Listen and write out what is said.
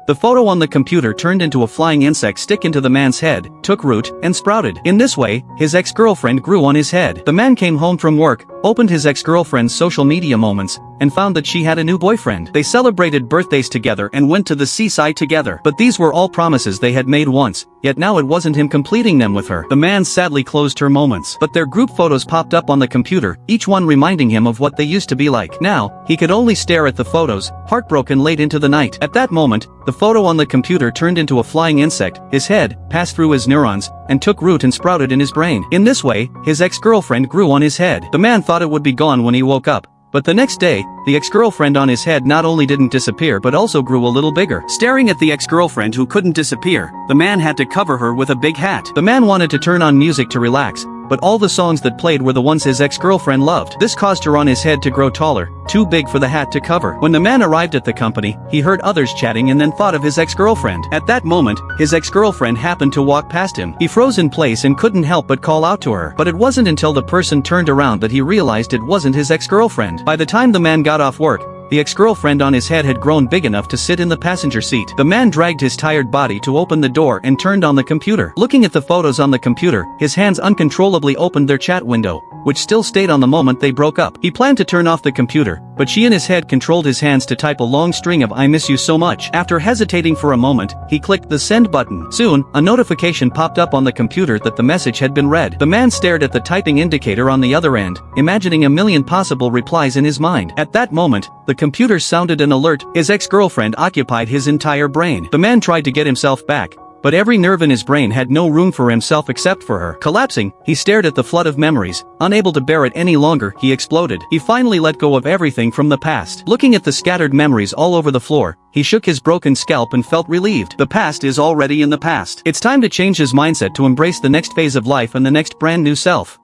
The photo on the computer turned into a flying insect stick into the man's head, took root, and sprouted. In this way, his ex-girlfriend grew on his head. The man came home from work, opened his ex-girlfriend's social media moments, and found that she had a new boyfriend. They celebrated birthdays together and went to the seaside together. But these were all promises they had made once, yet now it wasn't him completing them with her. The man sadly closed her moments. But their group photos popped up on the computer, each one reminding him of what they used to be like. Now, he could only stare at the photos, heartbroken late into the night. At that moment, the photo on the computer turned into a flying insect, his head passed through his neurons, and took root and sprouted in his brain. In this way, his ex-girlfriend grew on his head. The man thought it would be gone when he woke up. But the next day, the ex-girlfriend on his head not only didn't disappear but also grew a little bigger. Staring at the ex-girlfriend who couldn't disappear, the man had to cover her with a big hat. The man wanted to turn on music to relax, but all the songs that played were the ones his ex-girlfriend loved. This caused her on his head to grow taller, too big for the hat to cover. When the man arrived at the company, he heard others chatting and then thought of his ex-girlfriend. At that moment, his ex-girlfriend happened to walk past him. He froze in place and couldn't help but call out to her. But it wasn't until the person turned around that he realized it wasn't his ex-girlfriend. By the time the man got off work, the ex-girlfriend on his head had grown big enough to sit in the passenger seat. The man dragged his tired body to open the door and turned on the computer. Looking at the photos on the computer, his hands uncontrollably opened their chat window, which still stayed on the moment they broke up. He planned to turn off the computer, but she in his head controlled his hands to type a long string of "I miss you so much." After hesitating for a moment, he clicked the send button. Soon, a notification popped up on the computer that the message had been read. The man stared at the typing indicator on the other end, imagining a million possible replies in his mind. At that moment, the computer sounded an alert. His ex-girlfriend occupied his entire brain. The man tried to get himself back, but every nerve in his brain had no room for himself except for her. Collapsing, he stared at the flood of memories. Unable to bear it any longer, he exploded. He finally let go of everything from the past. Looking at the scattered memories all over the floor, he shook his broken scalp and felt relieved. The past is already in the past. It's time to change his mindset to embrace the next phase of life and the next brand new self.